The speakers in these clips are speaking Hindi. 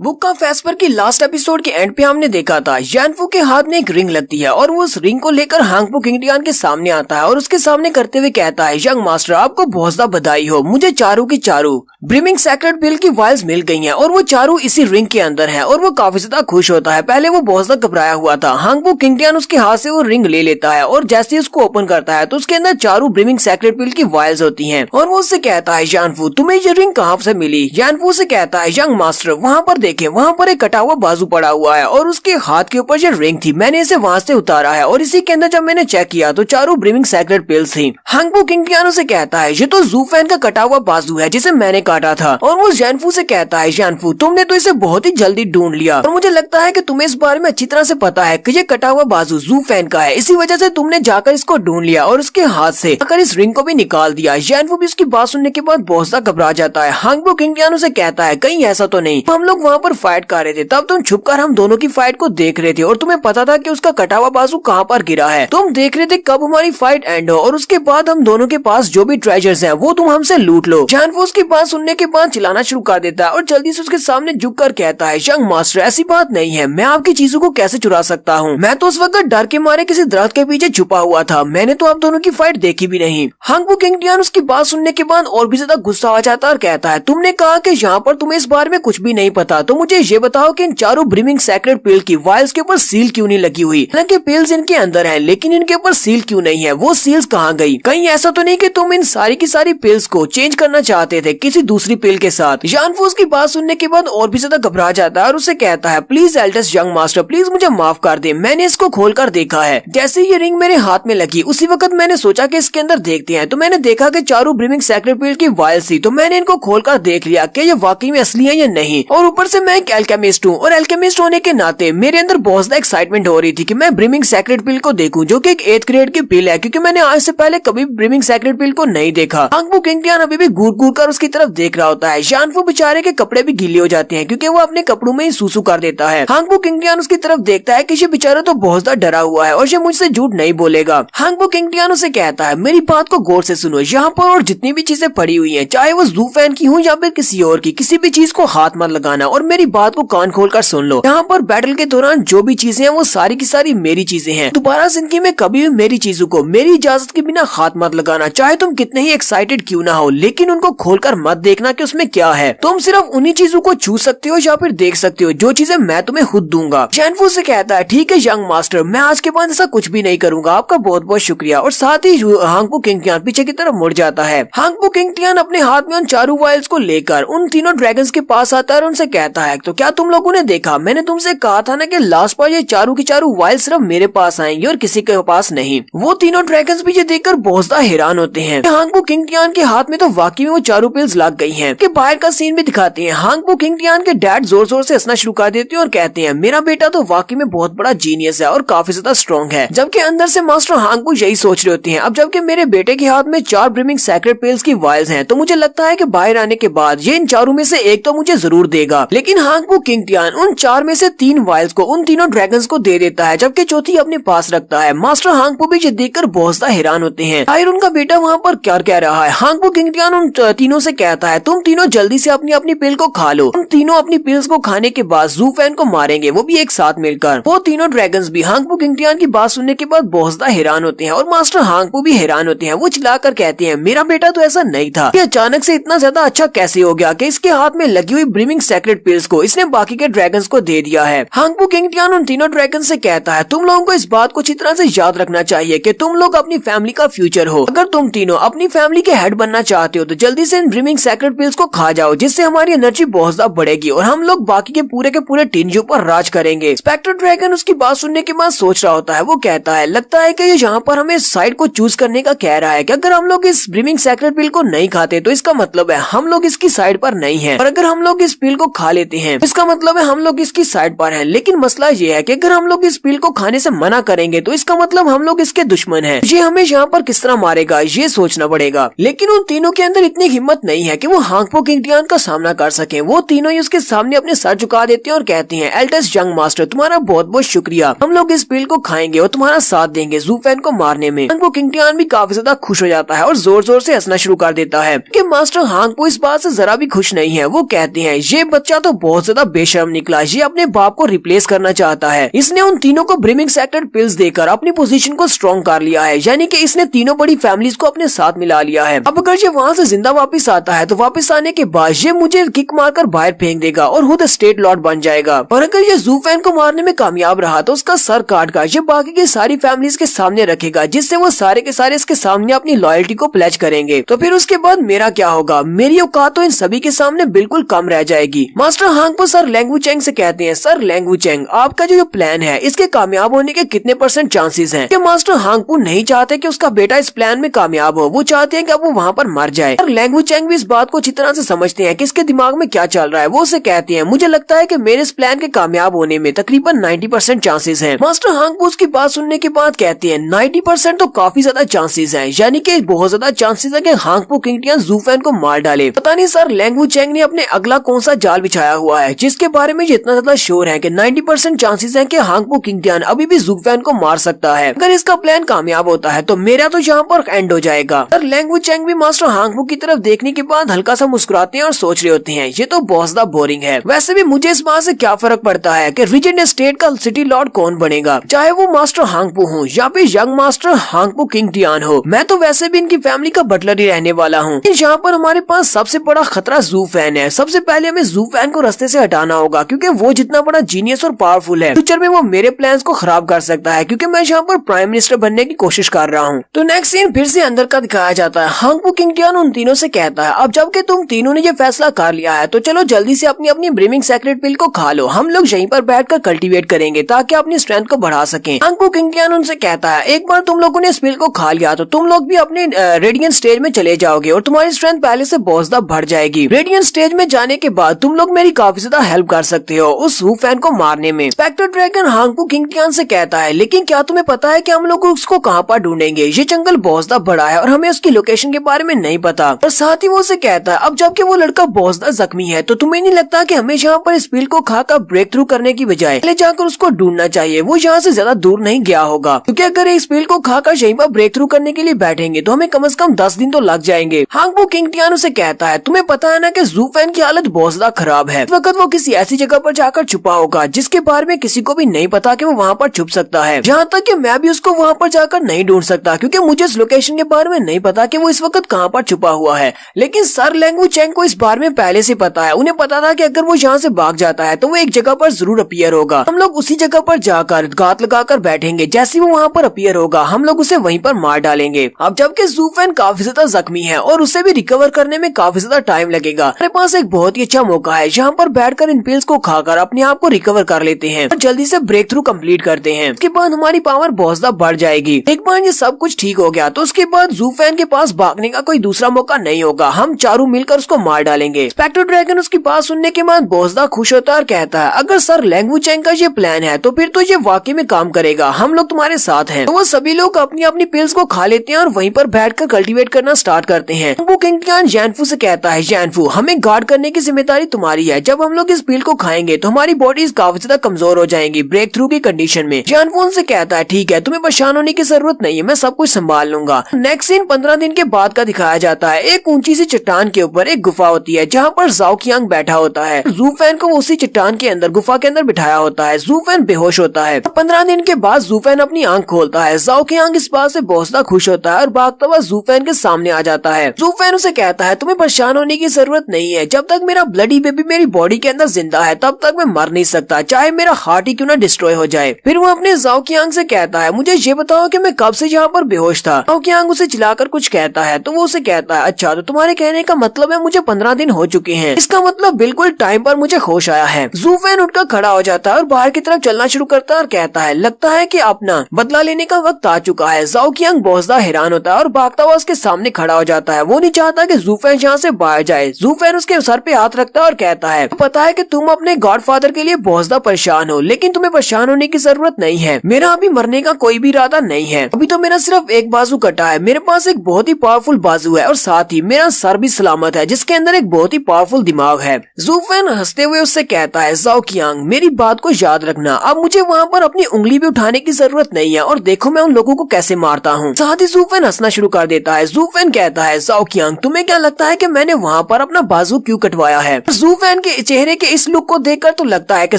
बुक का फेस्पर की लास्ट एपिसोड के एंड पे हमने देखा था यानफू के हाथ में एक रिंग लगती है और वो उस रिंग को लेकर हांगपो किंगटियान के सामने आता है और उसके सामने करते हुए कहता है, यंग मास्टर आपको बहुत ज़्यादा बधाई हो, मुझे चारू की चारू ब्रिमिंग सैक्रेड पिल की वाइल्स मिल गई हैं और वो चारू इसी रिंग के अंदर है और वो काफी ज्यादा खुश होता है। पहले वो बहुत ज्यादा घबराया हुआ था। हांगपो किंगटियान उसके हाथ से वो रिंग ले लेता है और जैसे ही उसको ओपन करता है तो उसके अंदर चारू ब्रिमिंग सैक्रेड पिल की वाइल्स होती हैं और वो उससे कहता है, यानफू तुम्हें ये रिंग कहाँ से मिली? यानफू से कहता है, यंग मास्टर वहाँ पर देखें, वहाँ पर एक कटा हुआ बाजू पड़ा हुआ है और उसके हाथ के ऊपर ये रिंग थी, मैंने इसे वहाँ से उतारा है और इसी के अंदर जब मैंने चेक किया तो चारू ब्रिमिंग सैक्रेड पिल्स थी। हांगपो किंगटियान से कहता है, ये तो जू फैन का कटा हुआ बाजू है जिसे मैंने काटा था। और वो यानफू से कहता है, यानफू तुमने तो इसे बहुत ही जल्दी ढूंढ लिया और मुझे लगता है कि तुम्हें इस बारे में अच्छी तरह से पता है कि ये कटा हुआ बाजू जू फैन का है, इसी वजह से तुमने जाकर इसको ढूंढ लिया और उसके हाथ से आकर इस रिंग को भी निकाल दिया। यानफू भी उसकी बात सुनने के बाद बहुत ज्यादा घबरा जाता है। हांगपो किंगटियान से कहता है, कहीं ऐसा तो नहीं, हम लोग वहाँ पर फाइट कर रहे थे, तब तुम छुपकर हम दोनों की फाइट को देख रहे थे और तुम्हें पता था कि उसका कटा हुआ बाजू कहाँ पर गिरा है, तुम देख रहे थे कब हमारी फाइट एंड हो और उसके बाद हम दोनों के पास जो भी ट्रेजर्स हैं वो तुम हमसे लूट लो। यानफू उसकी बात सुनने के बाद चिल्लाना शुरू कर देता है और जल्दी से उसके सामने झुककर कहता है, यंग मास्टर ऐसी बात नहीं है, मैं आपकी चीजों को कैसे चुरा सकता हूँ, मैं तो उस वक्त डर के मारे किसी दरख्त के पीछे छुपा हुआ था, मैंने तो आप दोनों की फाइट देखी भी नहीं। हांगपो किंगटियान उसकी बात सुनने के बाद और भी ज्यादा गुस्सा आ जाता है और कहता है, तुमने कहा कि यहाँ पर तुम्हें इस बारे में कुछ भी नहीं पता, तो मुझे ये बताओ कि इन चारों ब्रिमिंग सैक्रेड पिल की वाइल्स के ऊपर सील क्यों नहीं लगी हुई? हालांकि पिल्स इनके अंदर है लेकिन इनके ऊपर सील क्यों नहीं है? वो सील्स कहाँ गई? कहीं ऐसा तो नहीं कि तुम इन सारी की सारी पिल्स को चेंज करना चाहते थे किसी दूसरी पिल के साथ? यानफू उसकी बात सुनने के बाद और भी ज्यादा घबरा जाता है और उसे कहता है, please Aldous young master please मुझे माफ कर दे, मैंने इसको खोल कर देखा है, जैसे ये रिंग मेरे हाथ में लगी उसी वक्त मैंने सोचा कि इसके अंदर देखते हैं, तो मैंने देखा कि चारों ब्रिमिंग सैक्रेड पिल की वाइल्स थी, तो मैंने इनको खोल कर देख लिया कि ये वाकई में असली है या नहीं। और ऊपर से मैं एक एल्केमिस्ट हूँ और एल्केमिस्ट होने के नाते मेरे अंदर बहुत ज्यादा एक्साइटमेंट हो रही थी कि मैं ब्रिमिंग सैक्रेड पिल को देखूं जो कि एक 8th ग्रेड की पिल है, क्योंकि मैंने आज से पहले कभी ब्रिमिंग सैक्रेड पिल को नहीं देखा। हांगपो किंगटियान अभी भी घूर घूर कर उसकी तरफ देख रहा होता है। यानफू बेचारे के कपड़े भी गीले हो जाते हैं क्योंकि वो अपने कपड़ों में ही सूसू कर देता है। हांगपो किंगटियान उसकी तरफ देखता है कि ये बेचारा तो बहुत ज्यादा डरा हुआ है और ये मुझसे झूठ नहीं बोलेगा। हांगपो किंगटियान उसे कहता है, मेरी बात को गौर से सुनो, यहाँ पर और जितनी भी चीजें पड़ी हुई है, चाहे वो जू फैन की हो या फिर किसी और की, किसी भी चीज को हाथ मत लगाना और मेरी बात को कान खोल कर सुन लो। यहाँ पर बैटल के दौरान जो भी चीजें हैं वो सारी की सारी मेरी चीजें हैं, दोबारा जिंदगी में कभी भी मेरी चीजों को मेरी इजाजत के बिना हाथ मत लगाना, चाहे तुम कितने ही एक्साइटेड क्यों ना हो, लेकिन उनको खोलकर मत देखना कि उसमें क्या है। तुम सिर्फ उन्हीं चीजों को छू सकते हो या फिर देख सकते हो जो चीजें मैं तुम्हें खुद दूंगा। यानफू से कहता है, ठीक है यंग मास्टर, मैं आज के बाद ऐसा कुछ भी नहीं करूंगा, आपका बहुत बहुत शुक्रिया। और साथ ही हांगपो किंगटियान पीछे की तरफ मुड़ जाता है। हांगपो किंगटियान अपने हाथ में उन चारों वाइल्स को लेकर उन तीनों ड्रैगन्स के पास आता है और उनसे कहता है, तो क्या तुम लोगों ने देखा, मैंने तुमसे कहा था ना कि लास्ट बार ये चारों की चारों वाइल्स सिर्फ मेरे पास आएंगे और किसी के पास नहीं। वो तीनों ड्रैगन्स भी ये देखकर बहुत ज्यादा हैरान होते हैं। हांगपो किंगटियान के हाथ में तो वाकई में वो चारों पिल्स लग गई हैं। कि बाहर का सीन भी दिखाते हैं। हांगपो किंगटियान के डैड जोर जोर से हंसना शुरू कर देते हैं और कहते हैं, मेरा बेटा तो वाकई में बहुत बड़ा जीनियस है और काफी ज्यादा स्ट्रॉन्ग है। जबकि अंदर से मास्टर हांगपो यही सोच रहे होते हैं, अब जबकि मेरे बेटे के हाथ में 4 ब्रिमिंग सैक्रेड पिल्स की वाइल्स हैं, तो मुझे लगता है कि बाहर आने के बाद ये इन चारों में से एक तो मुझे जरूर देगा। लेकिन हांगपो किंगटियान उन 4 में से 3 वाइल्स को उन तीनों ड्रैगन्स को दे देता है, जबकि चौथी अपने पास रखता है। मास्टर हांगपो भी ये देखकर बहुत ज्यादा हैरान होते हैं, आखिर उनका बेटा वहाँ पर क्या कह रहा है। हांगपो किंगटियान उन तीनों से कहता है, तुम तीनों जल्दी से अपनी अपनी पिल को खा लो। तुम तीनों अपनी पिल्स को खाने के बाद जू फैन को मारेंगे, वो भी एक साथ मिलकर। वो तीनों ड्रैगन्स भी हांगपो किंगटियान की बात सुनने के बाद बहुत ज्यादा हैरान होते हैं और मास्टर हांगपो भी हैरान होते हैं। वो चिल्लाकर कहते हैं, मेरा बेटा तो ऐसा नहीं था, कि अचानक से इतना ज्यादा अच्छा कैसे हो गया कि इसके हाथ में लगी हुई ब्रिमिंग सैक्रेड पिल्स को इसने बाकी के ड्रैगन्स को दे दिया है। हांगपो किंगटियान उन तीनों ड्रैगन से कहता है, तुम लोगों को इस बात को अच्छी तरह से याद रखना चाहिए कि तुम लोग अपनी फैमिली का फ्यूचर हो। अगर तुम तीनों अपनी फैमिली के हेड बनना चाहते हो तो जल्दी से इन ब्रिमिंग सैक्रेड पिल्स को खा जाओ, जिससे हमारी एनर्जी बहुत ज्यादा बढ़ेगी और हम लोग बाकी के पूरे टिंजों पर राज करेंगे। स्पेक्टर ड्रैगन उसकी बात सुनने के बाद सोच रहा होता है। वो कहता है, लगता है कि ये यहाँ पर हमें साइड को चूज करने का कह रहा है कि अगर हम लोग इस ब्रिमिंग सैक्रेड पिल को नहीं खाते तो इसका मतलब है हम लोग इसकी साइड पर नहीं है, और अगर हम लोग इस पिल को खा लेते हैं इसका मतलब है हम लोग इसकी साइड पर हैं। लेकिन मसला ये है कि अगर हम लोग इस पिल को खाने से मना करेंगे तो इसका मतलब हम लोग इसके दुश्मन हैं। ये हमें यहाँ पर किस तरह मारेगा ये सोचना पड़ेगा। लेकिन उन तीनों के अंदर इतनी हिम्मत नहीं है कि वो हांगपो किंगटियान का सामना कर सके। वो तीनों ही उसके सामने अपने सर झुका देते हैं और कहते हैं, एल्डस यंग मास्टर तुम्हारा बहुत बहुत शुक्रिया, हम लोग इस पिल को खाएंगे और तुम्हारा साथ देंगे जू फैन को मारने में। हांगपो किंगटियान भी काफी ज्यादा खुश हो जाता है और जोर जोर से हंसना शुरू कर देता है कि मास्टर हांगपो इस बात से जरा भी खुश नहीं है। वो कहते हैं, ये बच्चा तो बहुत ज्यादा बेशर्म निकला। ये अपने बाप को रिप्लेस करना चाहता है। इसने उन तीनों को ब्रिमिंग सेक्रेट पिल्स देकर अपनी पोजीशन को स्ट्रॉन्ग कर लिया है, यानी कि इसने तीनों बड़ी फैमिलीज को अपने साथ मिला लिया है। अब अगर ये वहाँ से जिंदा वापस आता है तो वापस आने के बाद ये मुझे किक मारकर बाहर फेंक देगा और खुद स्टेट लॉर्ड बन जाएगा। और अगर ये ज़ू फैन को मारने में कामयाब रहा तो उसका सर काट कर ये बाकी की सारी फैमिलीज के सामने रखेगा, जिससे वो सारे के सारे इसके सामने अपनी लॉयल्टी को प्लेज करेंगे। तो फिर उसके बाद मेरा क्या होगा? मेरी औकात तो इन सभी के सामने बिल्कुल कम रह जाएगी। मास्टर हांगपो सर लैंग वुचेंग से कहते हैं, सर लैंग वुचेंग, आपका जो प्लान है इसके कामयाब होने के कितने % चांसेस हैं? कि मास्टर हांगपो नहीं चाहते कि उसका बेटा इस प्लान में कामयाब हो, वो चाहते हैं कि अब वो वहाँ पर मर जाए। और लैंग वुचेंग भी इस बात को अच्छी तरह से समझते हैं कि इसके दिमाग में क्या चल रहा है। वो उसे कहते हैं, मुझे लगता है कि मेरे इस प्लान के कामयाब होने में तकरीबन 90% चांसेस हैं। मास्टर हांगपो उसकी बात सुनने के बाद कहते हैं, 90% तो काफी ज्यादा चांसेस हैं, यानी कि बहुत ज्यादा चांसेस है कि हांगपो किंगटियान ज़ू फैन को मार डाले। पता नहीं सर लैंग वुचेंग ने अपने अगला कौन सा जाल बिछाया हुआ है जिसके बारे में इतना ज्यादा श्योर है कि 90% चांसेस है कि हांगपो किंगटियान अभी भी ज़ू फैन को मार सकता है। अगर इसका प्लान कामयाब होता है तो मेरा तो यहाँ पर एंड हो जाएगा। सर लैंग वुचेंग भी मास्टर हांगपो की तरफ देखने के बाद हल्का सा मुस्कुराते हैं और सोच रहे होते हैं, ये तो बहुत ज्यादा बोरिंग है। वैसे भी मुझे इस बात से क्या फर्क पड़ता है कि रीजेंट स्टेट का सिटी लॉर्ड कौन बनेगा, चाहे वो मास्टर हांगपो हो या फिर यंग मास्टर हांगपो किंगटियान हो। मैं तो वैसे भी इनकी फैमिली का बटलर ही रहने वाला हूँ। यहाँ पर हमारे पास सबसे बड़ा खतरा ज़ू फैन है। सबसे पहले हमें ज़ू फैन को रास्ते से हटाना होगा, क्योंकि वो जितना बड़ा जीनियस और पावरफुल है, फ्यूचर में वो मेरे प्लान्स को खराब कर सकता है, क्योंकि मैं यहाँ पर प्राइम मिनिस्टर बनने की कोशिश कर रहा हूँ। तो नेक्स्ट सीन फिर से अंदर का दिखाया जाता है। हांगपो किंगटियान उन तीनों से कहता है, अब जबकि तुम तीनों ने ये फैसला कर लिया है तो चलो जल्दी से अपनी अपनी ब्रिमिंग सेक्रेट पिल को खा लो। हम लोग यहीं पर बैठकर कल्टीवेट करेंगे ताकि अपनी स्ट्रेंथ को बढ़ा सकें। हांगपो किंगटियान उनसे कहता है, एक बार तुम लोगों ने इस पिल को खा लिया तो तुम लोग भी अपने रेडियंट स्टेज में चले जाओगे और तुम्हारी स्ट्रेंथ पहले से बहुत ज्यादा बढ़ जाएगी। रेडियंट स्टेज में जाने के बाद तुम लोग मेरी काफी ज्यादा हेल्प कर सकते हो उस ज़ू फैन को मारने में। स्पेक्टर ड्रैगन हांगपो किंगटियान से कहता है, लेकिन क्या तुम्हें पता है कि हम लोग उसको कहाँ पर ढूंढेंगे? ये जंगल बहुत ज्यादा बड़ा है और हमें उसकी लोकेशन के बारे में नहीं पता। और साथ ही वो उसे कहता है, अब जबकि वो लड़का बहुत ज्यादा जख्मी है तो तुम्हें नहीं लगता कि हमें यहाँ पर इस पिल को खाकर ब्रेक थ्रू करने की बजाय पहले जाकर उसको ढूंढना चाहिए? वो यहाँ से ज्यादा दूर नहीं गया होगा, क्योंकि अगर इस पिल को खाकर यहीं पर ब्रेक थ्रू करने के लिए बैठेंगे तो हमें कम से कम 10 दिन तो लग जाएंगे। हांगपो किंगटियान उसे कहता है, तुम्हें पता है ना कि ज़ू फैन की हालत बहुत ज्यादा खराब है। इस वक्त वो किसी ऐसी जगह पर जाकर छुपा होगा जिसके बारे में किसी को भी नहीं पता कि वो वहाँ पर छुप सकता है। यहाँ तक कि मैं भी उसको वहाँ पर जाकर नहीं ढूंढ सकता, क्योंकि मुझे इस लोकेशन के बारे में नहीं पता कि वो इस वक्त कहाँ पर छुपा हुआ है। लेकिन सर लैंग वुचेंग को इस बारे में पहले से पता है। उन्हें पता था कि अगर वो यहाँ से भाग जाता है तो वो एक जगह पर जरूर अपीयर होगा। हम लोग उसी जगह पर जाकर घात लगाकर बैठेंगे, जैसे वो वहाँ पर अपीयर होगा हम लोग उसे वहीं पर मार डालेंगे। अब जबकि ज़ू फैन काफी ज्यादा जख्मी है और उसे भी रिकवर करने में काफी ज्यादा टाइम लगेगा, हमारे पास एक बहुत ही अच्छा मौका है यहाँ पर बैठकर इन पिल्स को खाकर अपने आप को रिकवर कर लेते हैं और जल्दी से ब्रेक थ्रू कम्प्लीट करते हैं। उसके बाद हमारी पावर बहुत ज्यादा बढ़ जाएगी। एक बार ये सब कुछ ठीक हो गया तो उसके बाद ज़ू फैन के पास भागने का कोई दूसरा मौका नहीं होगा। हम चारों मिलकर उसको मार डालेंगे। स्पेक्टर ड्रैगन उसकी बात सुनने के बाद बहुत ज्यादा खुश होता है और कहता है, अगर सर लैंग वुचेंग का ये प्लान है तो फिर तो ये वाकई में काम करेगा, हम लोग तुम्हारे साथ हैं। तो वो सभी लोग अपनी अपनी पिल्स को खा लेते हैं और वहीं पर बैठकर कल्टीवेट करना स्टार्ट करते हैं। हांगपो किंगटियान जैनफू से कहता है, जैनफू हमें गार्ड करने की जिम्मेदारी तुम्हारी है। जब हम लोग इस पिल को खाएंगे तो हमारी बॉडीज काफी ज्यादा कमजोर हो जाएंगी ब्रेक थ्रू की कंडीशन में। जैनफू उनसे कहता है, ठीक है तुम्हें परेशान होने की जरूरत नहीं है, मैं सब कुछ संभाल लूंगा। नेक्स्ट सीन 15 दिन के बाद का दिखाया जाता है। एक ऊंची सी चट्टान के ऊपर एक गुफा होती है जहाँ पर ज़ाओ कियांग बैठा होता है। ज़ू फैन को उसी चट्टान के अंदर गुफा के अंदर बिठाया होता है। ज़ू फैन बेहोश होता है। 15 दिन के बाद ज़ू फैन अपनी आंख खोलता है। ज़ाओ कियांग इस बात से बहुत ज्यादा खुश होता है और भागता हुआ ज़ू फैन के सामने आ जाता है। ज़ू फैन उसे कहता है, तुम्हें परेशान होने की जरूरत नहीं है, जब तक मेरा ब्लडी बेबी मेरी बॉडी के अंदर जिंदा है तब तक मैं मर नहीं सकता, चाहे मेरा हार्ट ही क्यों ना डिस्ट्रॉय हो जाए। फिर वो अपने ज़ाओ कियांग से कहता है, मुझे ये बताओ कि मैं कब से यहाँ पर बेहोश था। ज़ाओ कियांग उसे चिल्लाकर कुछ कहता है तो वो उसे कहता है, अच्छा तो तुम्हारे कहने का मतलब है मुझे 15 दिन हो चुके हैं, इसका मतलब बिल्कुल टाइम पर मुझे होश आया है। ज़ू फैन उठकर खड़ा हो जाता है और बाहर की तरफ चलना शुरू करता है और कहता है, लगता है कि अपना बदला लेने का वक्त आ चुका है। ज़ाओ कियांग बहुत ज्यादा हैरान होता है और भागता हुआ उसके सामने खड़ा हो जाता है। वो नहीं चाहता कि ज़ू फैन यहाँ से बाहर जाए। ज़ू फैन उसके सर पे हाथ रखता है और कहता है, पता है कि तुम अपने गॉडफादर के लिए बहुत ज्यादा परेशान हो, लेकिन तुम्हें परेशान होने की जरूरत नहीं है। मेरा अभी मरने का कोई भी इरादा नहीं है। अभी तो मेरा सिर्फ एक बाजू कटा है, मेरे पास एक बहुत ही पावरफुल बाजू है और साथ ही मेरा सर भी सलामत है जिसके अंदर एक बहुत ही पावरफुल दिमाग है। ज़ू फैन हंसते हुए उससे कहता है, ज़ाओ कियांग मेरी बात को याद रखना, अब मुझे वहाँ पर अपनी उंगली भी उठाने की जरूरत नहीं है और देखो मैं उन लोगों को कैसे मारता हूँ। साथ ही ज़ू फैन हंसना शुरू कर देता है। ज़ू फैन कहता है, ज़ाओ कियांग तुम्हें क्या लगता है कि मैंने वहाँ पर अपना बाजू क्यों कटवाया है? ज़ू फैन जूफैन के चेहरे के इस लुक को देखकर तो लगता है कि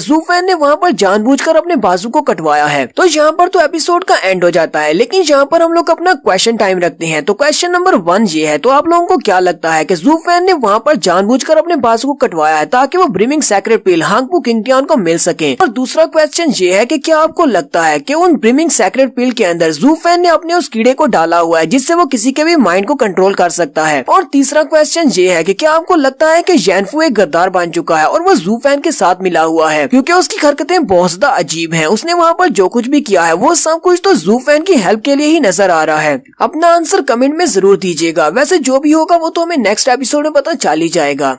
जूफैन ने वहाँ पर जानबूझकर अपने बाजू को कटवाया है। तो यहाँ पर तो एपिसोड का एंड हो जाता है, लेकिन यहाँ पर हम लोग अपना क्वेश्चन टाइम रखते हैं। तो क्वेश्चन नंबर 1 ये है, तो आप लोगों को क्या लगता है कि जूफैन ने वहाँ पर जानबूझकर अपने बाजू को कटवाया है ताकि वो ब्रिमिंग सेक्रेट पिल हांगपू किंगटियान को मिल सके? और दूसरा क्वेश्चन ये है कि क्या आपको लगता है कि उन ब्रिमिंग सेक्रेट पिल के अंदर जूफैन ने अपने उस कीड़े को डाला हुआ है जिससे वो किसी के भी माइंड को कंट्रोल कर सकता है? और तीसरा क्वेश्चन ये है कि क्या आपको लगता है कि जैनफू एक गद्दार बन चुका है और वो जूफैन के साथ मिला हुआ है, क्योंकि उसकी हरकतें बहुत ज्यादा अजीब हैं। उसने वहाँ पर जो कुछ भी किया है वो सब कुछ तो जूफैन की हेल्प के लिए ही नजर आ रहा है। अपना आंसर कमेंट में जरूर दीजिएगा। वैसे जो भी होगा वो तो हमें नेक्स्ट एपिसोड में पता चल ही जाएगा।